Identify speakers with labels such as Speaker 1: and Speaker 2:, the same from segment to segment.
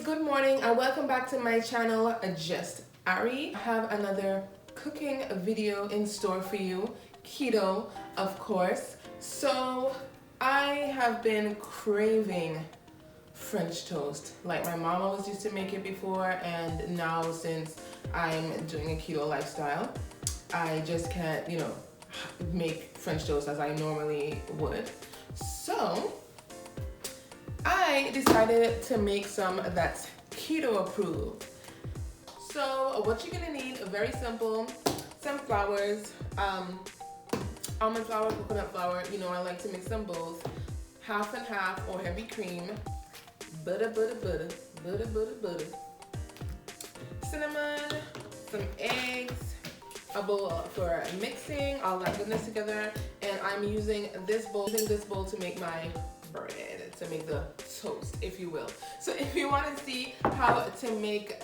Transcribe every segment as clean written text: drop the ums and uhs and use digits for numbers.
Speaker 1: Good morning and welcome back to my channel, Just Ari. I have another cooking video in store for you, keto of course. So I have been craving French toast. Like my mom always used to make it before, and now since I'm doing a keto lifestyle, I just can't, make French toast as I normally would. So I decided to make some that's keto approved. So what you're gonna need, very simple, some flours, almond flour, coconut flour, I like to mix them both, half and half or heavy cream, butter, cinnamon, some eggs, a bowl for mixing all that goodness together, and I'm using this bowl to make my bread, to make the toast, if you will. So if you want to see how to make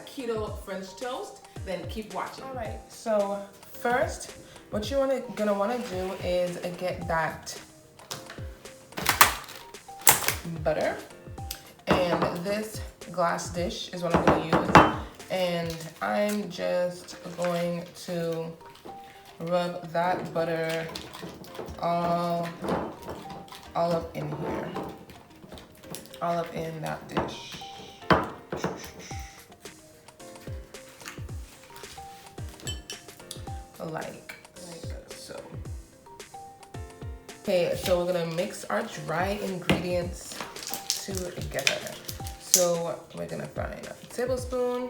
Speaker 1: keto French toast, then keep watching. All right, so first what you're gonna want to do is get that butter, and this glass dish is what I'm going to use, and I'm just going to rub that butter all up in here, all up in that dish. Like so. Okay, so we're gonna mix our dry ingredients together. So we're gonna find a tablespoon,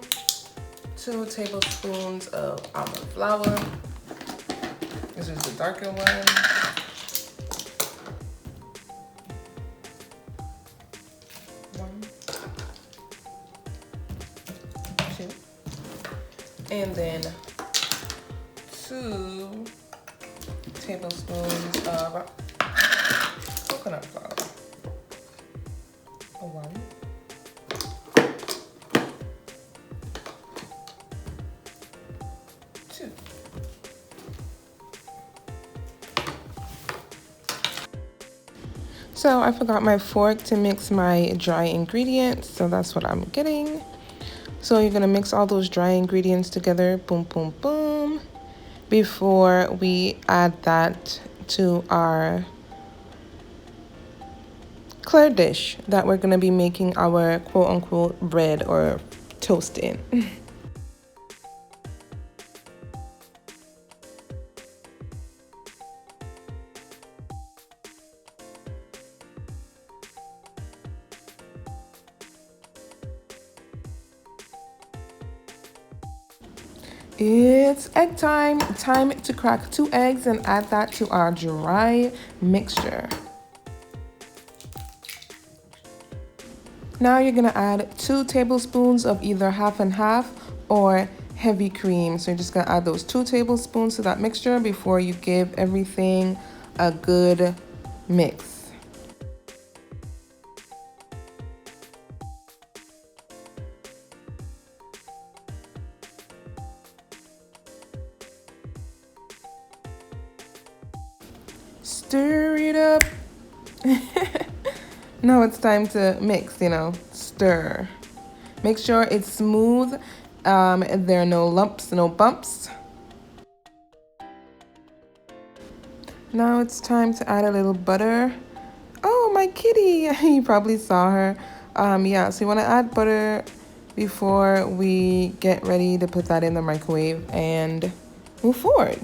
Speaker 1: 2 tablespoons of almond flour. This is the darker one. 1, 2, and then 2 tablespoons of coconut flour. 1, 2. So I forgot my fork to mix my dry ingredients, so that's what I'm getting. So you're gonna mix all those dry ingredients together, boom, boom, boom, before we add that to our clear dish that we're gonna be making our quote unquote bread or toast in. It's egg time. Time to crack 2 eggs and add that to our dry mixture. Now you're gonna add 2 tablespoons of either half and half or heavy cream. So you're just gonna add those 2 tablespoons to that mixture before you give everything a good mix. Stir it up. Now it's time to mix, stir. Make sure it's smooth. There are no lumps, no bumps. Now it's time to add a little butter. Oh, my kitty. You probably saw her. Yeah, so you want to add butter before we get ready to put that in the microwave and move forward.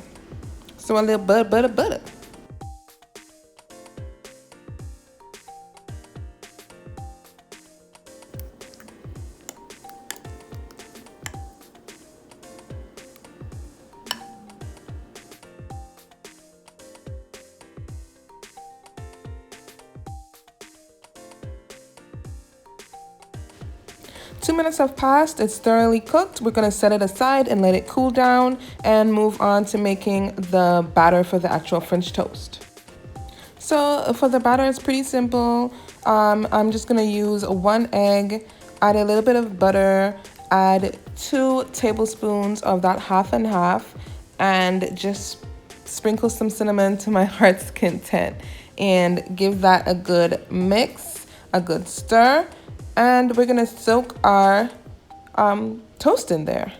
Speaker 1: So a little butter. 2 minutes have passed, it's thoroughly cooked. We're gonna set it aside and let it cool down and move on to making the batter for the actual French toast. So for the batter, it's pretty simple. I'm just gonna use 1 egg, add a little bit of butter, add 2 tablespoons of that half and half, and just sprinkle some cinnamon to my heart's content and give that a good mix, a good stir. And we're gonna soak our toast in there.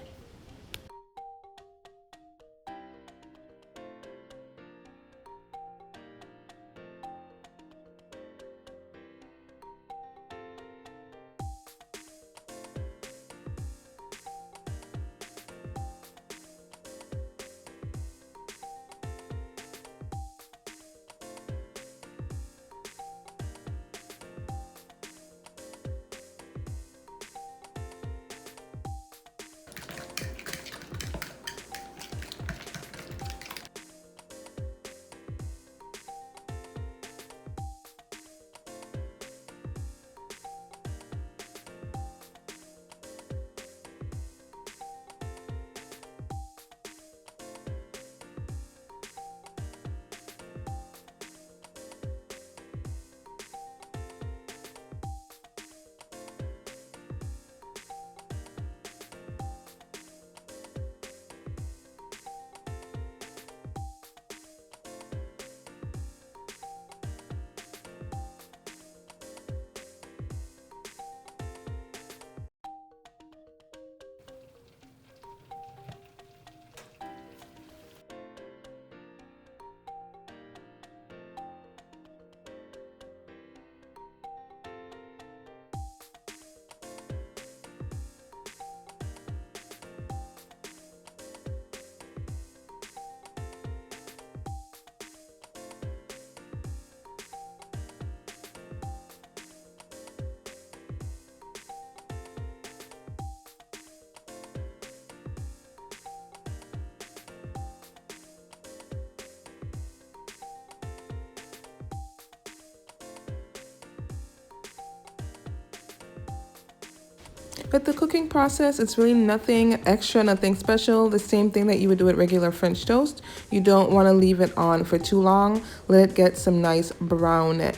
Speaker 1: But the cooking process, it's really nothing extra, nothing special. The same thing that you would do with regular French toast. You don't want to leave it on for too long. Let it get some nice brown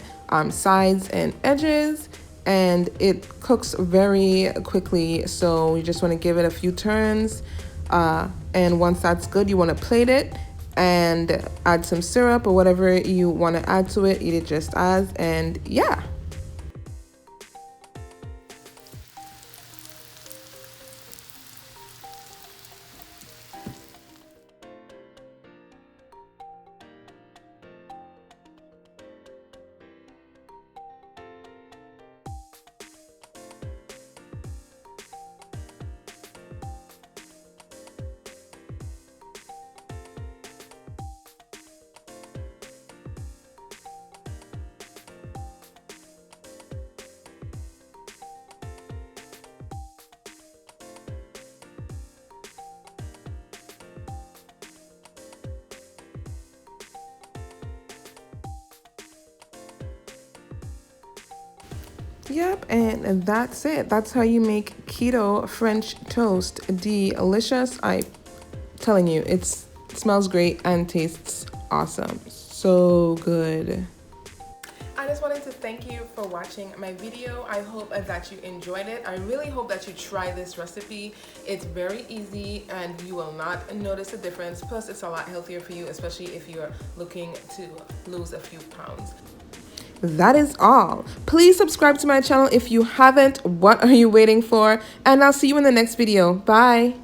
Speaker 1: sides and edges. And it cooks very quickly. So you just want to give it a few turns. And once that's good, you want to plate it and add some syrup or whatever you want to add to it. Eat it just as, and yeah. Yep, and that's it. That's how you make keto French toast. Delicious. I'm telling you, it smells great and tastes awesome. So good. I just wanted to thank you for watching my video. I hope that you enjoyed it. I really hope that you try this recipe. It's very easy and you will not notice a difference. Plus, it's a lot healthier for you, especially if you're looking to lose a few pounds. That is all. Please subscribe to my channel if you haven't. What are you waiting for? And I'll see you in the next video. Bye.